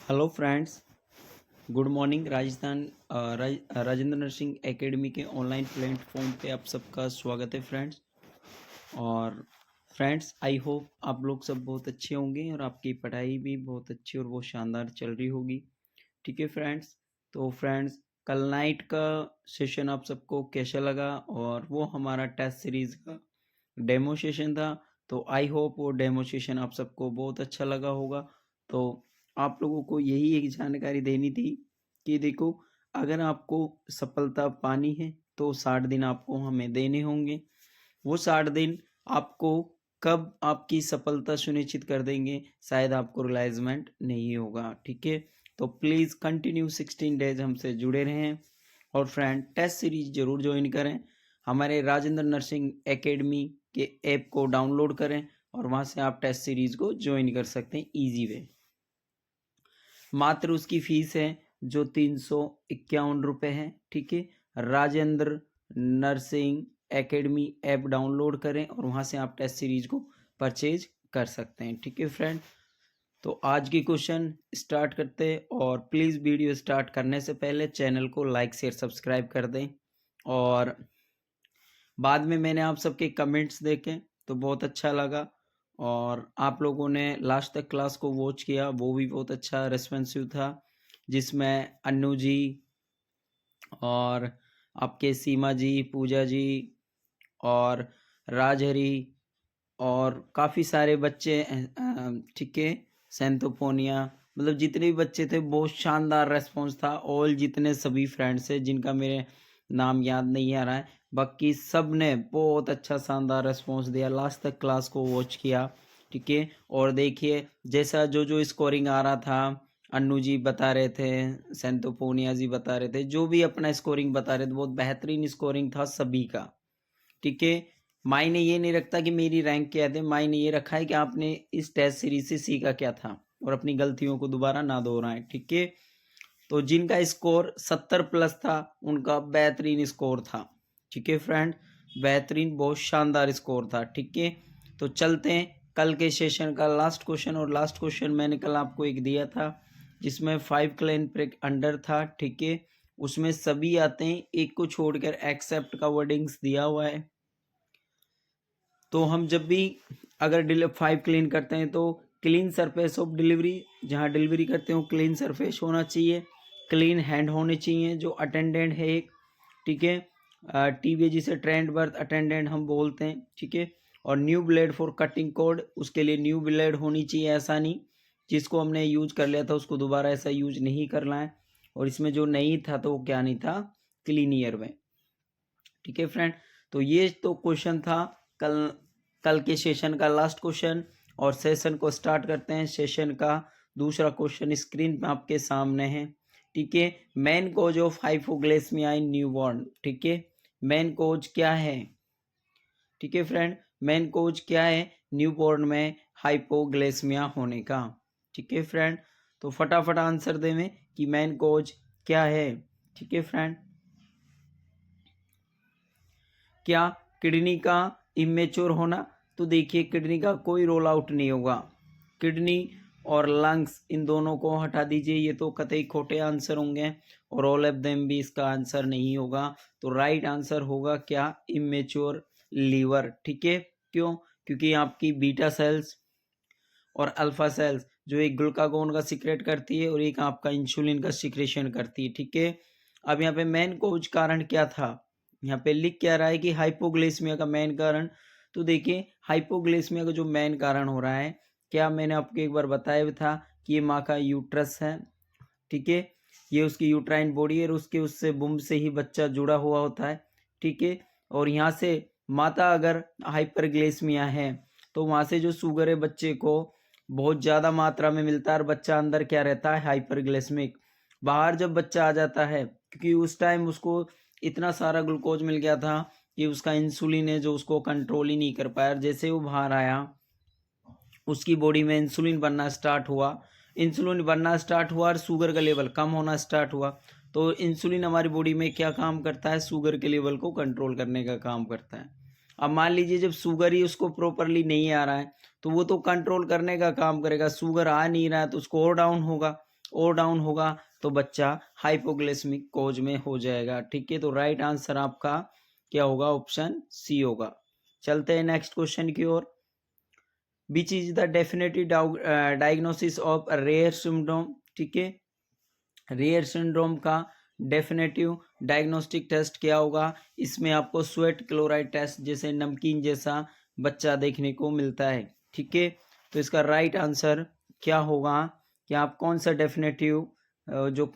Hello friends, good morning. Rajendra nursing academy के online platform पे आप सबका स्वागत है फ्रेंड्स। और फ्रेंड्स, आई होप आप लोग सब बहुत अच्छे होंगे और आपकी पढ़ाई भी बहुत अच्छी और बहुत शानदार चल रही होगी। ठीक है फ्रेंड्स, तो फ्रेंड्स कल नाइट का सेशन आप सबको कैसा लगा? और वो हमारा टेस्ट सीरीज का डेमो सेशन था, तो आई होप वो डेमो सेशन आप सबको बहुत अच्छा लगा होगा। तो आप लोगों को यही एक जानकारी देनी थी कि देखो, अगर आपको सफलता पानी है तो 60 दिन आपको हमें देने होंगे। वो 60 दिन आपको कब आपकी सफलता सुनिश्चित कर देंगे, शायद आपको रियलाइजमेंट नहीं होगा। ठीक है, तो प्लीज़ कंटिन्यू 16 डेज हमसे जुड़े रहें और फ्रेंड टेस्ट सीरीज जरूर ज्वाइन करें। हमारे राजेंद्र नर्सिंग एकेडमी के ऐप को डाउनलोड करें और वहाँ से आप टेस्ट सीरीज को ज्वाइन कर सकते हैं ईजी वे। मात्र उसकी फीस है जो 351 रुपये है। ठीक है, Rajendra nursing academy app download करें और वहाँ से आप टेस्ट सीरीज को परचेज कर सकते हैं। ठीक है फ्रेंड, तो आज की क्वेश्चन स्टार्ट करते हैं। और प्लीज़ वीडियो स्टार्ट करने से पहले चैनल को लाइक शेयर सब्सक्राइब कर दें। और बाद में मैंने आप सबके कमेंट्स देखे तो बहुत अच्छा लगा, और आप लोगों ने लास्ट तक क्लास को वॉच किया, वो भी बहुत अच्छा रेस्पॉन्सिव था, जिसमें अन्नू जी और आपके सीमा जी, पूजा जी और राजहरी और काफ़ी सारे बच्चे, ठीक है, सेंथोफोनिया, मतलब जितने भी बच्चे थे बहुत शानदार रेस्पॉन्स था। ऑल जितने सभी फ्रेंड्स हैं जिनका मेरे नाम याद नहीं आ रहा है, बाकी सब ने बहुत अच्छा शानदार रेस्पॉन्स दिया। लास्ट तक क्लास को वॉच किया। ठीक है, और देखिए जैसा जो जो स्कोरिंग आ रहा था, अन्नू जी बता रहे थे, सेंथोफोनिया जी बता रहे थे, जो भी अपना स्कोरिंग बता रहे थे बहुत बेहतरीन स्कोरिंग था सभी का। ठीक है, मायने ये नहीं रखता कि मेरी रैंक क्या है, मायने ये रखा है कि आपने इस टेस्ट सीरीज से सीखा क्या था और अपनी गलतियों को दोबारा ना दोहराएं। ठीक है, तो जिनका स्कोर 70 प्लस था उनका बेहतरीन स्कोर था। ठीक है फ्रेंड, बेहतरीन बहुत शानदार स्कोर था। ठीक है, तो चलते हैं कल के सेशन का लास्ट क्वेश्चन। और लास्ट क्वेश्चन मैंने कल आपको एक दिया था जिसमें 5 क्लेन ब्रेक अंडर था। ठीक है, उसमें सभी आते हैं, एक को छोड़कर एक्सेप्ट का वर्डिंग्स दिया हुआ है। तो हम जब भी अगर 5 क्लीन करते हैं तो क्लीन सरफेस ऑफ डिलीवरी, जहाँ डिलीवरी करते हो क्लीन सरफेस होना चाहिए, क्लीन हैंड होने चाहिए जो अटेंडेंट है एक। ठीक है, टीवी जिसे ट्रेंड बर्थ अटेंडेंट हम बोलते हैं। ठीक है, और new blade for cutting code, उसके लिए न्यू ब्लेड होनी चाहिए। ऐसा नहीं जिसको हमने यूज कर लिया था उसको दोबारा ऐसा यूज नहीं करना है। और इसमें जो नहीं था तो वो क्या नहीं था, क्लीनियर में। ठीक है फ्रेंड, तो ये तो क्वेश्चन था कल के सेशन का लास्ट क्वेश्चन। और सेशन को स्टार्ट करते हैं। सेशन का दूसरा क्वेश्चन स्क्रीन पे आपके सामने है। ठीक है, main cause of hypoglycemia in newborn. ठीक है, मेन कोज क्या है? ठीक है फ्रेंड, मेन कोज क्या है न्यूबॉर्न में हाइपोग्लाइसेमिया होने का? ठीक है फ्रेंड, तो फटाफट आंसर देवें कि मेन कोज क्या है। ठीक है फ्रेंड, क्या किडनी का इमेच्योर होना? तो देखिए किडनी का कोई रोल आउट नहीं होगा। किडनी और लंग्स इन दोनों को हटा दीजिए, ये तो कतई खोटे आंसर होंगे और ऑल ऑफ देम भी इसका आंसर नहीं होगा। तो राइट आंसर होगा क्या, इमेच्योर लीवर। ठीक है, क्यों? क्योंकि आपकी बीटा सेल्स और अल्फा सेल्स जो एक ग्लूकागोन का सीक्रेट करती है और एक आपका इंसुलिन का सीक्रेशन करती है। ठीक है, अब यहाँ पे मेन कोज कारण क्या था, यहाँ पे लिख क्या रहा है कि हाइपोग्लाइसेमिया का मेन कारण। तो देखिए हाइपोग्लाइसेमिया का जो मेन कारण हो रहा है, क्या मैंने आपको एक बार बताया भी था कि ये माँ का यूट्रस है। ठीक है, ये उसकी यूट्राइन बॉडी है और उसके उससे बुम से ही बच्चा जुड़ा हुआ होता है। ठीक है, और यहाँ से माता अगर हाइपरग्लाइसेमिया है तो वहाँ से जो शुगर है बच्चे को बहुत ज़्यादा मात्रा में मिलता है और बच्चा अंदर क्या रहता है, हाइपरग्लाइसेमिक। बाहर जब बच्चा आ जाता है, क्योंकि उस टाइम उसको इतना सारा ग्लूकोज मिल गया था कि उसका इंसुलिन है जो उसको कंट्रोल ही नहीं कर पाया। जैसे वो बाहर आया उसकी बॉडी में इंसुलिन बनना स्टार्ट हुआ, इंसुलिन बनना स्टार्ट हुआ और शुगर का लेवल कम होना स्टार्ट हुआ। तो इंसुलिन हमारी बॉडी में क्या काम करता है, शुगर के लेवल को कंट्रोल करने का काम करता है। अब मान लीजिए जब शुगर ही उसको प्रॉपरली नहीं आ रहा है तो वो तो कंट्रोल करने का काम करेगा, शुगर आ नहीं रहा है तो उसको और डाउन होगा। और डाउन होगा तो बच्चा हाइपोग्लाइसेमिक कोज में हो जाएगा। ठीक है, तो राइट आंसर आपका क्या होगा, ऑप्शन सी होगा। चलते हैं नेक्स्ट क्वेश्चन की ओर। Which is the definitive diagnosis of rare syndrome. ठीक है, रेयर सिंड्रोम का डेफिनेटिव डायग्नोस्टिक टेस्ट क्या होगा, इसमें आपको स्वेट क्लोराइड टेस्ट जैसे नमकीन जैसा बच्चा देखने को मिलता है। ठीक है, तो इसका राइट आंसर क्या होगा कि आप कौन सा डेफिनेटिव जो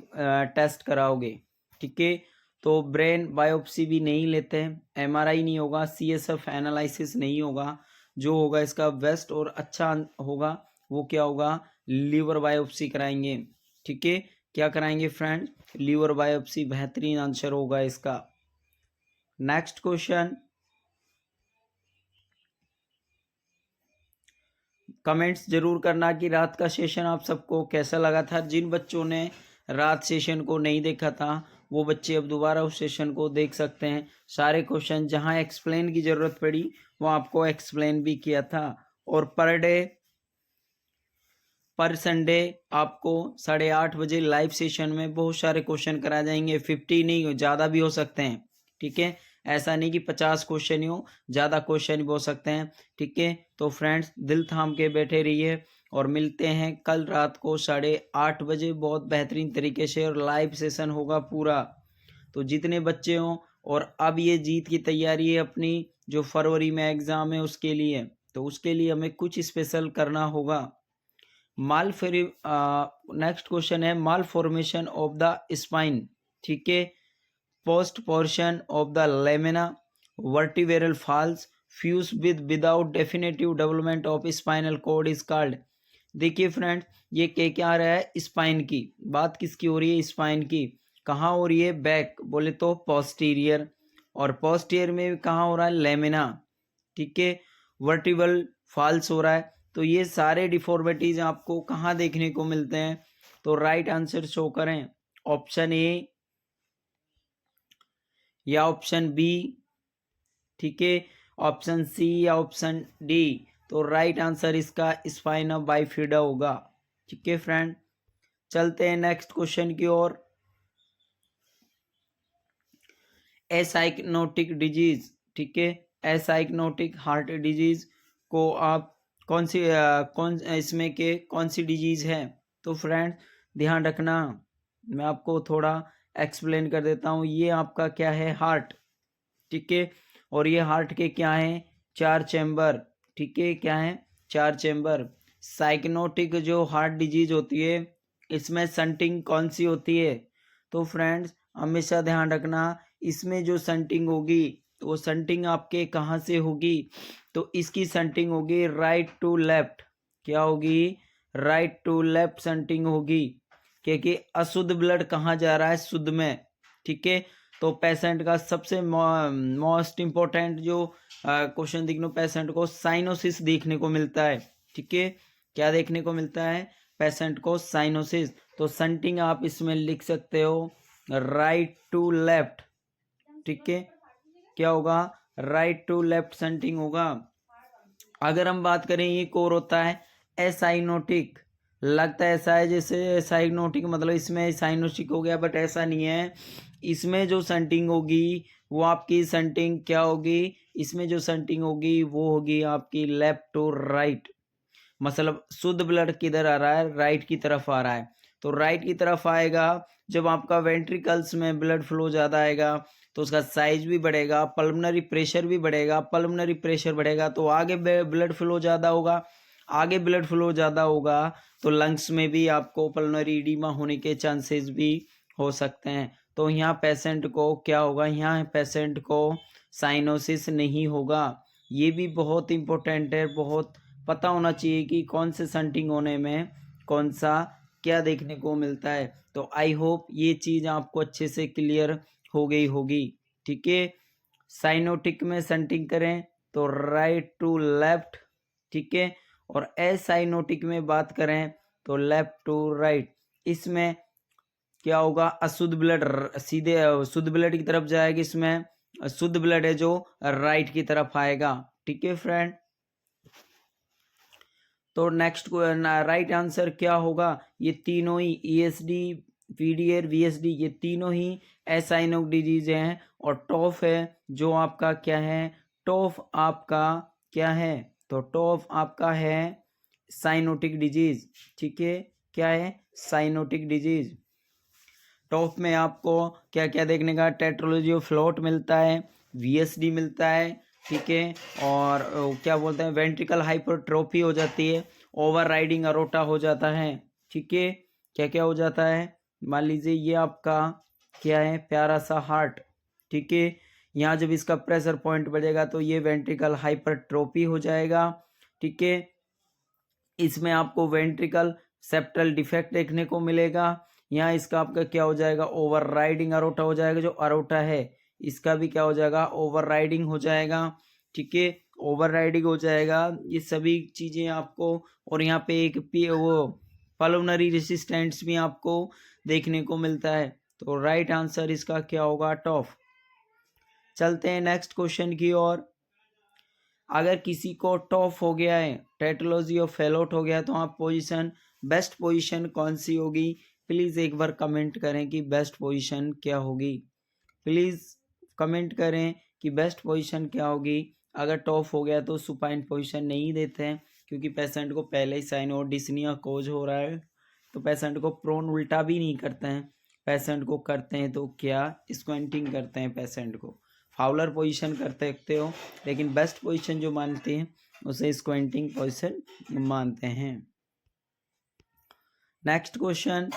टेस्ट कराओगे। ठीक है, तो ब्रेन बायोप्सी भी नहीं लेते हैं, एमआरआई नहीं होगा, सीएसएफ एनालिसिस नहीं होगा। जो होगा इसका बेस्ट और अच्छा होगा वो क्या होगा, लीवर बायोप्सी कराएंगे। ठीक है, क्या कराएंगे फ्रेंड, लीवर बायोप्सी बेहतरीन आंसर होगा इसका। नेक्स्ट क्वेश्चन, कमेंट्स जरूर करना कि रात का सेशन आप सबको कैसा लगा था। जिन बच्चों ने रात सेशन को नहीं देखा था वो बच्चे अब दोबारा उस सेशन को देख सकते हैं। सारे क्वेश्चन जहां एक्सप्लेन की जरूरत पड़ी वो आपको एक्सप्लेन भी किया था। और पर संडे आपको 8:30 बजे लाइव सेशन में बहुत सारे क्वेश्चन कराए जाएंगे। 50 नहीं, ज़्यादा भी हो सकते हैं। ठीक है, ऐसा नहीं कि 50 क्वेश्चन ही हो, ज़्यादा क्वेश्चन भी हो सकते हैं। ठीक है, तो फ्रेंड्स दिल थाम के बैठे रहिए और मिलते हैं कल रात को 8:30 बजे बहुत बेहतरीन तरीके से, और लाइव सेशन होगा पूरा। तो जितने बच्चे हों, और अब ये जीत की तैयारी है अपनी, जो फरवरी में एग्ज़ाम है उसके लिए, तो उसके लिए हमें कुछ स्पेशल करना होगा। नेक्स्ट क्वेश्चन है malformation of the spine. ठीक है, post portion of the lamina vertebral falls fuse without definitive development of spinal cord is called. देखिए फ्रेंड्स, ये क्या आ रहा है, स्पाइन की बात किसकी हो रही है, स्पाइन की। कहाँ हो रही है, बैक बोले तो पोस्टीरियर, और पोस्टीरियर में कहाँ हो रहा है, लेमिना। ठीक है, वर्टिब्रल फॉल्स हो रहा है। तो ये सारे डिफॉर्मिटीज आपको कहाँ देखने को मिलते हैं, तो राइट आंसर शो करें, ऑप्शन ए या ऑप्शन बी। ठीक है, ऑप्शन सी या ऑप्शन डी। तो राइट आंसर इसका स्पाइना बाइफिडा होगा। ठीक है फ्रेंड, चलते हैं नेक्स्ट क्वेश्चन की ओर। एसाइक्नोटिक डिजीज। ठीक है, एसाइक्नोटिक हार्ट डिजीज को आप कौन इसमें के कौन सी डिजीज है, तो फ्रेंड ध्यान रखना, मैं आपको थोड़ा एक्सप्लेन कर देता हूँ। ये आपका क्या है, हार्ट। ठीक है, और ये हार्ट के क्या है, 4 चैम्बर। ठीक है, क्या है, 4 चैम्बर। साइक्नोटिक जो हार्ट डिजीज होती है इसमें संटिंग कौन सी होती है, तो फ्रेंड्स हमेशा ध्यान रखना, इसमें जो संटिंग होगी तो वो संटिंग आपके कहाँ से होगी, तो इसकी संटिंग होगी राइट टू लेफ्ट। क्या होगी, राइट टू लेफ्ट संटिंग होगी, क्योंकि अशुद्ध ब्लड कहाँ जा रहा है, शुद्ध में। ठीक है, तो पेशेंट का सबसे मोस्ट इम्पोर्टेंट जो क्वेश्चन देखने को पेशेंट को साइनोसिस देखने को मिलता है। ठीक है, क्या देखने को मिलता है, पेशेंट को साइनोसिस। तो संटिंग आप इसमें लिख सकते हो राइट टू लेफ्ट। ठीक है, क्या होगा, राइट टू लेफ्ट संटिंग होगा। अगर हम बात करें एक और होता है एसाइनोटिक, लगता है ऐसा है जैसे साइनोटिक मतलब इसमें साइनोटिक हो गया, बट ऐसा नहीं है। इसमें जो संटिंग होगी वो आपकी संटिंग क्या होगी, इसमें जो संटिंग होगी वो होगी आपकी लेफ्ट टू राइट। मतलब शुद्ध ब्लड किधर आ रहा है, राइट की तरफ आ रहा है। तो राइट की तरफ आएगा जब आपका वेंट्रिकल्स में ब्लड फ्लो ज़्यादा आएगा तो उसका साइज भी बढ़ेगा, पल्मोनरी प्रेशर भी बढ़ेगा। पल्मोनरी प्रेशर बढ़ेगा तो आगे ब्लड फ्लो ज़्यादा होगा, आगे ब्लड फ्लो ज़्यादा होगा तो लंग्स में भी आपको पल्मोनरी एडिमा होने के चांसेस भी हो सकते हैं। तो यहाँ पेशेंट को क्या होगा, यहाँ पेशेंट को साइनोसिस नहीं होगा। ये भी बहुत इम्पोर्टेंट है, बहुत पता होना चाहिए कि कौन से संटिंग होने में कौन सा क्या देखने को मिलता है। तो आई होप ये चीज़ आपको अच्छे से क्लियर हो गई होगी। ठीक है, साइनोटिक में संटिंग करें तो राइट टू लेफ्ट। ठीक है, और एसाइनोटिक में बात करें तो लेफ्ट टू राइट। इसमें क्या होगा, अशुद्ध ब्लड सीधे शुद्ध ब्लड की तरफ जाएगा, इसमें शुद्ध ब्लड है जो राइट की तरफ आएगा। ठीक है फ्रेंड, तो नेक्स्ट राइट आंसर क्या होगा, ये तीनों ही ईएसडी, पीडीआर, वीएसडी, ये तीनों ही एसाइनोक डिजीज हैं। और टॉफ है जो आपका क्या है, टॉफ आपका क्या है, तो टॉफ आपका है साइनोटिक डिजीज। ठीक है, क्या है, साइनोटिक डिजीज। टॉप में आपको क्या क्या देखने का, टेट्रोलॉजी ऑफ फ्लोट मिलता है, वीएसडी मिलता है, ठीक है, और क्या बोलते हैं, वेंट्रिकल हाइपरट्रोफी हो जाती है, ओवर राइडिंग अरोटा हो जाता है। ठीक है, क्या क्या हो जाता है, मान लीजिए ये आपका क्या है, प्यारा सा हार्ट। ठीक है, यहाँ जब इसका प्रेशर पॉइंट बढ़ेगा तो ये वेंट्रिकल हाइपरट्रोफी हो जाएगा। ठीक है, इसमें आपको वेंट्रिकल सेप्टल डिफेक्ट देखने को मिलेगा। यहाँ इसका आपका क्या हो जाएगा, ओवर राइडिंग अरोटा हो जाएगा, जो अरोटा है इसका भी क्या हो जाएगा, ओवर राइडिंग हो जाएगा। ठीक है, ओवर राइडिंग हो जाएगा, ये सभी चीज़ें आपको। और यहाँ पे एक वो पल्मोनरी रेसिस्टेंस भी आपको देखने को मिलता है। तो राइट आंसर इसका क्या होगा, टॉफ। चलते हैं नेक्स्ट क्वेश्चन की ओर। अगर किसी को टॉफ हो गया है, टेट्रोलॉजी ऑफ फेलोट हो गया है, तो आप पोजीशन, बेस्ट पोजीशन कौन सी होगी, प्लीज़ एक बार कमेंट करें कि बेस्ट पोजीशन क्या होगी। प्लीज़ कमेंट करें कि बेस्ट पोजीशन क्या होगी। अगर टॉफ हो गया तो सुपाइन पोजीशन नहीं देते हैं, क्योंकि पेशेंट को पहले ही साइन और डिस्निया कोज हो रहा है, तो पेशेंट को प्रोन उल्टा भी नहीं करते हैं। पेशेंट को करते हैं तो क्या, स्क्वेंटिंग करते हैं, पेशेंट को फाउलर पोजीशन कर सकते हो, लेकिन बेस्ट पोजीशन जो मानते हैं उसे स्क्वेंटिंग पोजीशन मानते हैं। Next question,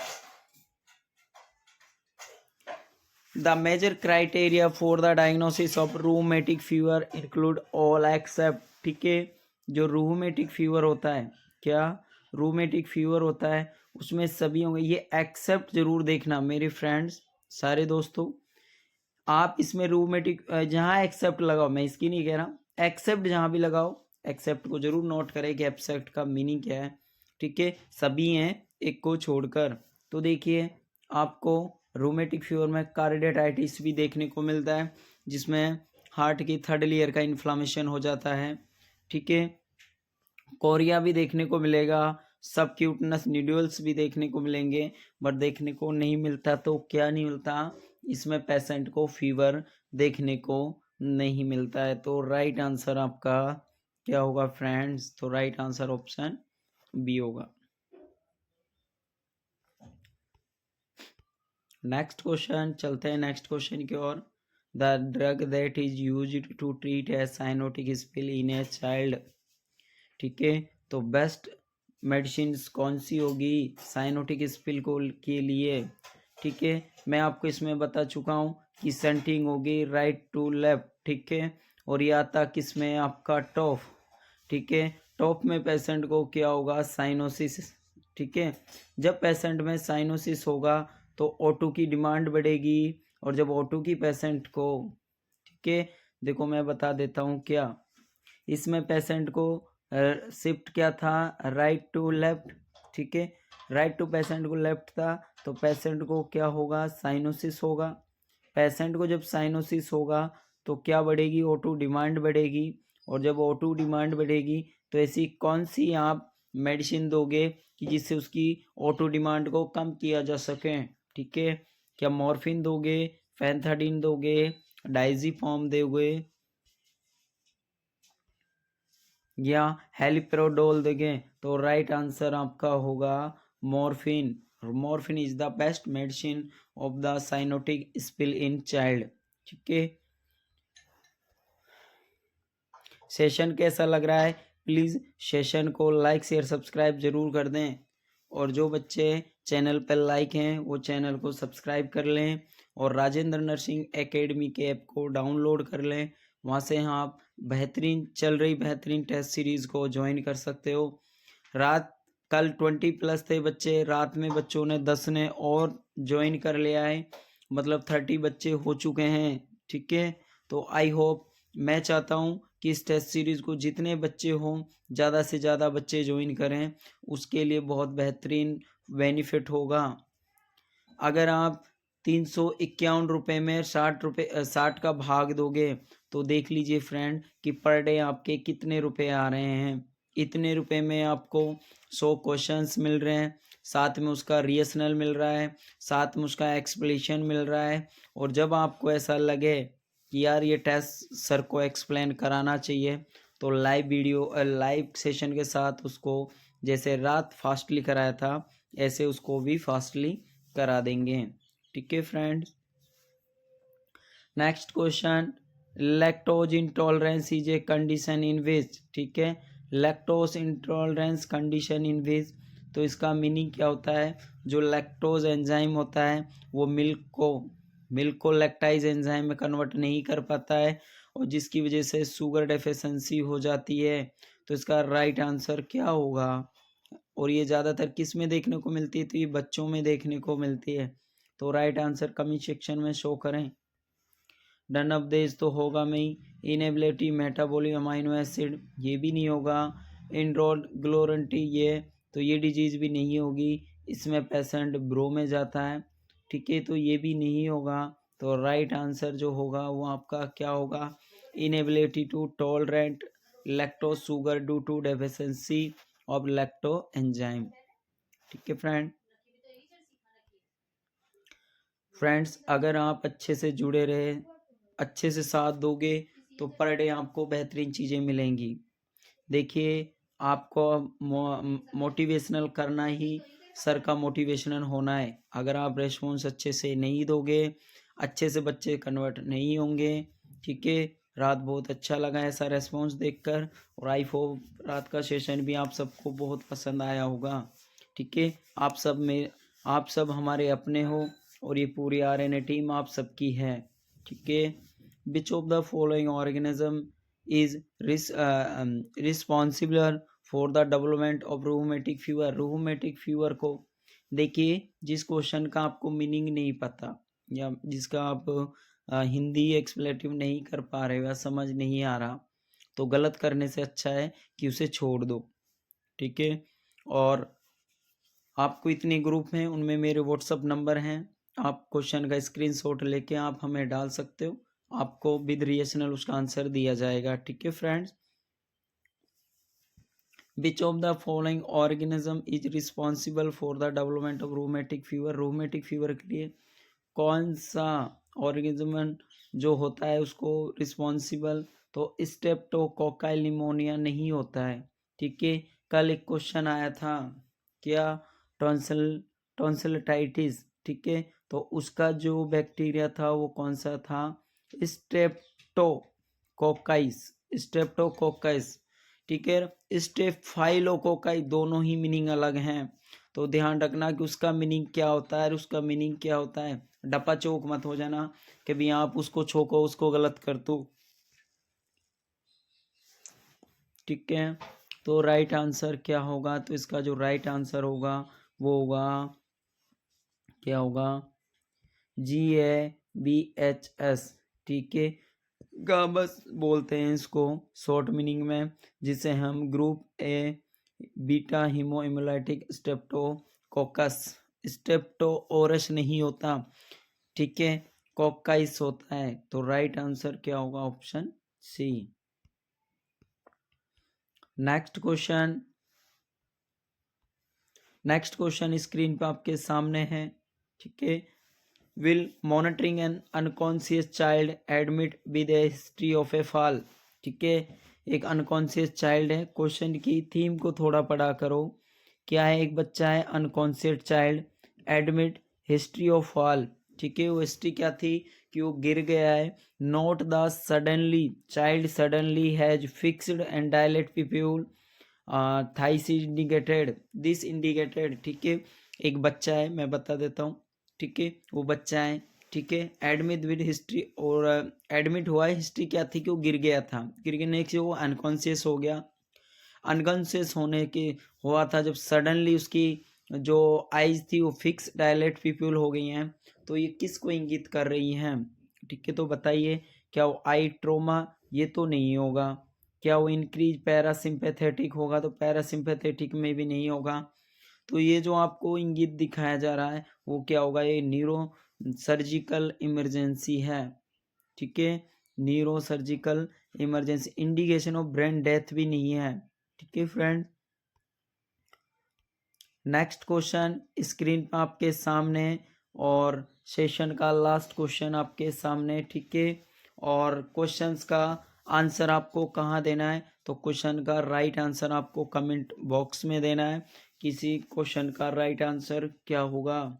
the major criteria for the diagnosis of rheumatic fever include all except. ठीक है, जो रूमेटिक फीवर होता है, क्या रूमेटिक फीवर होता है उसमें सभी होंगे, ये एक्सेप्ट जरूर देखना मेरे फ्रेंड्स, सारे दोस्तों। आप इसमें रूमेटिक जहाँ एक्सेप्ट लगाओ, मैं इसकी नहीं कह रहा, एक्सेप्ट जहाँ भी लगाओ, एक्सेप्ट को जरूर नोट करें कि एक्सेप्ट का मीनिंग क्या है। ठीक है, सभी हैं एक को छोड़कर। तो देखिए, आपको रूमेटिक फीवर में कार्डियाटाइटिस भी देखने को मिलता है, जिसमें हार्ट की थर्ड लेयर का इन्फ्लामेशन हो जाता है। ठीक है, कोरिया भी देखने को मिलेगा, सब क्यूटनस न्यूडल्स भी देखने को मिलेंगे, बट देखने को नहीं मिलता। तो क्या नहीं मिलता, इसमें पेशेंट को फीवर देखने को नहीं मिलता है। तो राइट आंसर आपका क्या होगा फ्रेंड्स, तो राइट आंसर ऑप्शन बी होगा। नेक्स्ट क्वेश्चन, चलते हैं नेक्स्ट क्वेश्चन की ओर। The drug that is used to treat a cyanotic spell in a child. ठीक है, तो बेस्ट मेडिसिन कौन सी होगी साइनोटिक स्पिल को के लिए। ठीक है, मैं आपको इसमें बता चुका हूँ कि सेंटिंग होगी राइट टू लेफ्ट। ठीक है, और ये आता किस में, आपका टॉप। ठीक है, टॉप में पेशेंट को क्या होगा, साइनोसिस। ठीक है, जब पेशेंट में साइनोसिस होगा तो O2 की डिमांड बढ़ेगी, और जब O2 की पेशेंट को, ठीक है, देखो मैं बता देता हूँ क्या, इसमें पेशेंट को शिफ्ट क्या था, राइट टू लेफ्ट। ठीक है, राइट टू पेशेंट को लेफ्ट था, तो पेशेंट को क्या होगा, साइनोसिस होगा। पेशेंट को जब साइनोसिस होगा तो क्या बढ़ेगी, O2 डिमांड बढ़ेगी, और जब O2 डिमांड बढ़ेगी तो ऐसी कौन सी आप मेडिसिन दोगे कि जिससे उसकी O2 डिमांड को कम किया जा सके। ठीक है, क्या मॉर्फिन दोगे, फैंथाडिन दोगे, डाइजीफॉर्म दोगे, या हेलिप्रोडोल देंगे। तो राइट आंसर आपका होगा morphine. Morphine is the best medicine of the cyanotic spell in child. ठीक है, सेशन कैसा लग रहा है, प्लीज़ सेशन को लाइक शेयर सब्सक्राइब जरूर कर दें, और जो बच्चे चैनल पर लाइक हैं वो चैनल को सब्सक्राइब कर लें, और राजेंद्र नर्सिंग एकेडमी के ऐप को डाउनलोड कर लें। वहाँ से आप बेहतरीन चल रही बेहतरीन टेस्ट सीरीज़ को ज्वाइन कर सकते हो। रात कल 20+ थे बच्चे, रात में बच्चों ने 10 ने और ज्वाइन कर लिया है, मतलब 30 बच्चे हो चुके हैं। ठीक है, तो आई होप, मैं चाहता हूँ कि इस टेस्ट सीरीज़ को जितने बच्चे हों ज़्यादा से ज़्यादा बच्चे ज्वाइन करें, उसके लिए बहुत बेहतरीन बेनिफिट होगा। अगर आप 351 रुपये में 60 का भाग दोगे तो देख लीजिए फ्रेंड कि पर डे आपके कितने रुपए आ रहे हैं। इतने रुपए में आपको 100 क्वेश्चंस मिल रहे हैं, साथ में उसका रिहर्सल मिल रहा है, साथ में उसका एक्सप्लेनेशन मिल रहा है। और जब आपको ऐसा लगे कि यार ये टेस्ट सर को एक्सप्लेन कराना चाहिए, तो लाइव वीडियो लाइव सेशन के साथ उसको जैसे रात फास्टली कराया था ऐसे उसको भी फास्टली करा देंगे। ठीक है friends. Next question, lactose intolerance is a condition in which, ठीक है, lactose intolerance condition in which, तो इसका मीनिंग क्या होता है, जो लैक्टोज एंजाइम होता है वो मिल्क को लैक्टाइज एंजाइम में कन्वर्ट नहीं कर पाता है और जिसकी वजह से शुगर डेफिशिएंसी हो जाती है। तो इसका राइट आंसर क्या होगा, और ये ज़्यादातर किस में देखने को मिलती है, तो ये बच्चों में देखने को मिलती है। तो राइट आंसर कमेंट सेक्शन में शो करें। डन ऑफ दिस तो होगा नहीं, इनेबिलिटी मेटाबॉलिक अमाइनो एसिड ये भी नहीं होगा, इनरोड ग्लोरंटी ये डिजीज़ भी नहीं होगी, इसमें पेशेंट ब्रो में जाता है। ठीक है, तो ये भी नहीं होगा। तो राइट आंसर जो होगा वो आपका क्या होगा, inability to tolerant lactose sugar due to deficiency of lacto enzyme. ठीक है फ्रेंड्स, अगर आप अच्छे से जुड़े रहे, अच्छे से साथ दोगे तो पर डे आपको बेहतरीन चीज़ें मिलेंगी। देखिए, आपको मोटिवेशनल करना ही सर का मोटिवेशनल होना है। अगर आप रेस्पॉन्स अच्छे से नहीं दोगे, अच्छे से बच्चे कन्वर्ट नहीं होंगे। ठीक है, रात बहुत अच्छा लगा ऐसा रेस्पॉन्स देखकर, और आई होप रात का सेशन भी आप सबको बहुत पसंद आया होगा। ठीक है, आप सब हमारे अपने हो और ये पूरी RNA टीम आप सबकी है। ठीक है, which of the following organism is responsible for the development of rheumatic fever. Rheumatic fever को देखिए, जिस क्वेश्चन का आपको मीनिंग नहीं पता या जिसका आप हिंदी एक्सप्लेटिव नहीं कर पा रहे हो या समझ नहीं आ रहा, तो गलत करने से अच्छा है कि उसे छोड़ दो। ठीक है, और आपको इतने ग्रुप हैं, उनमें मेरे व्हाट्सअप नंबर हैं, आप क्वेश्चन का स्क्रीनशॉट लेके आप हमें डाल सकते हो, आपको विद रिएक्शनल उसका आंसर दिया जाएगा। ठीक है friends, which of the following organism is responsible for the development of rheumatic fever. Rheumatic fever के लिए कौन सा ऑर्गेनिज्म जो होता है उसको रिस्पॉन्सिबल, तो स्ट्रेप्टोकोकाई निमोनिया नहीं होता है। ठीक है, कल एक क्वेश्चन आया था क्या, टॉन्सिलिटाइटिस। ठीक है, तो उसका जो बैक्टीरिया था वो कौन सा था, स्ट्रेप्टोकोकाइस, स्ट्रेप्टोकोकाइस। ठीक है, स्टेफाइलोकोकाई, दोनों ही मीनिंग अलग हैं, तो ध्यान रखना कि उसका मीनिंग क्या होता है और उसका मीनिंग क्या होता है। डपा चौक मत हो जाना कि भी आप उसको छोको उसको गलत कर दो। ठीक है, तो राइट आंसर क्या होगा, तो इसका जो राइट आंसर होगा वो होगा क्या होगा, GABHS। ठीक है, गाबस बोलते हैं इसको शॉर्ट मीनिंग में, जिसे हम group A beta haemolytic streptococcus, स्ट्रेप्टोओरस नहीं होता। ठीक है, कोकाइस होता है। तो राइट आंसर क्या होगा, option C. Next question screen पे आपके सामने है। ठीक है, will monitoring an unconscious child admit with a history of a fall. ठीक है, एक अनकॉन्शियस चाइल्ड है, क्वेश्चन की थीम को थोड़ा पढ़ा करो। क्या है, एक बच्चा है unconscious child, admit history of fall. ठीक है, वो हिस्ट्री क्या थी कि वो गिर गया है। Note the suddenly, child suddenly has fixed and dilate pupil, this indicated, this indicated. ठीक है, एक बच्चा है, मैं बता देता हूँ। ठीक है, वो बच्चा है। ठीक है, एडमिट विद हिस्ट्री, और एडमिट हुआ है, हिस्ट्री क्या थी कि वो गिर गया था, गिर गिरने से वो अनकॉन्शियस हो गया। अनकॉन्शियस होने के हुआ था जब सडनली उसकी जो आइज थी वो फिक्स डायलेट पीपल हो गई हैं, तो ये किस को इंगित कर रही हैं। ठीक है, तो बताइए, क्या वो आई ट्रोमा, ये तो नहीं होगा। क्या वो इंक्रीज पैरासिम्पैथेटिक होगा, तो पैरासिम्पैथेटिक में भी नहीं होगा। तो ये जो आपको इंगित दिखाया जा रहा है वो क्या होगा, ये न्यूरो सर्जिकल इमरजेंसी है। ठीक है, neuro surgical emergency, indication of brain death भी नहीं है। ठीक है फ्रेंड। नेक्स्ट क्वेश्चन स्क्रीन पर आपके सामने और सेशन का लास्ट क्वेश्चन आपके सामने, ठीक है। और क्वेश्चंस का आंसर आपको कहाँ देना है, तो क्वेश्चन का राइट आंसर आपको कमेंट बॉक्स में देना है। किसी क्वेश्चन का राइट आंसर क्या होगा,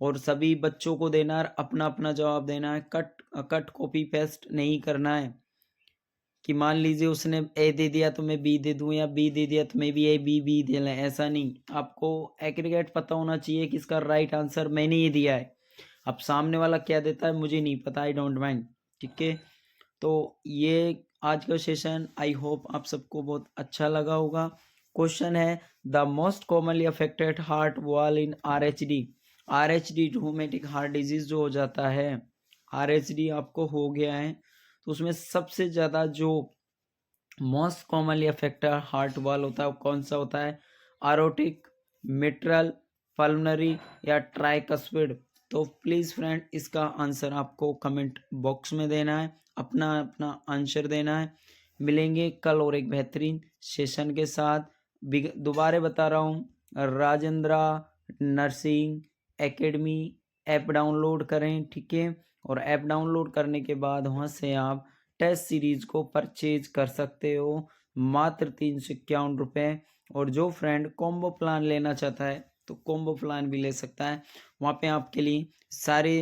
और सभी बच्चों को देना है, अपना अपना जवाब देना है। कट कॉपी पेस्ट नहीं करना है कि मान लीजिए उसने ए दे दिया तो मैं बी दे दूं, या बी दे दिया तो मैं भी ए बी दे लें, ऐसा नहीं। आपको एग्रीगेट पता होना चाहिए कि इसका राइट आंसर मैंने ये दिया है। अब सामने वाला क्या देता है मुझे नहीं पता, आई डोंट माइंड, ठीक है। तो ये आज का सेशन आई होप आप सबको बहुत अच्छा लगा होगा। क्वेश्चन है the most commonly affected heart wall in R H D rheumatic heart disease जो हो जाता है, आर एच डी आपको हो गया है, तो उसमें सबसे ज़्यादा जो most commonly affected heart wall होता है वो कौन सा होता है, आरोटिक, मिट्रल, पल्मनरी या ट्राइकस्पिड। तो प्लीज़ फ्रेंड इसका आंसर आपको कमेंट बॉक्स में देना है, अपना अपना आंसर देना है। मिलेंगे कल और एक बेहतरीन सेशन के साथ। दोबारा बता रहा हूँ, Rajendra nursing academy app download करें, ठीक है। और ऐप डाउनलोड करने के बाद वहाँ से आप टेस्ट सीरीज को परचेज कर सकते हो मात्र 351 रुपये। और जो फ्रेंड कॉम्बो प्लान लेना चाहता है तो कॉम्बो प्लान भी ले सकता है। वहाँ पे आपके लिए सारे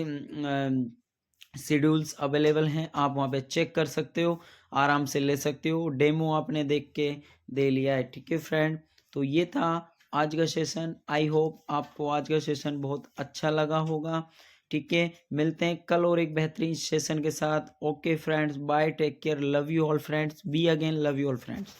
शेड्यूल्स अवेलेबल हैं, आप वहाँ पे चेक कर सकते हो, आराम से ले सकते हो। डेमो आपने देख के दे लिया है, ठीक है फ्रेंड। तो ये था आज का सेशन। आई होप आपको आज का सेशन बहुत अच्छा लगा होगा, ठीक है। मिलते हैं कल और एक बेहतरीन सेशन के साथ। Okay friends, bye, take care, love you all friends, be again, love you all friends.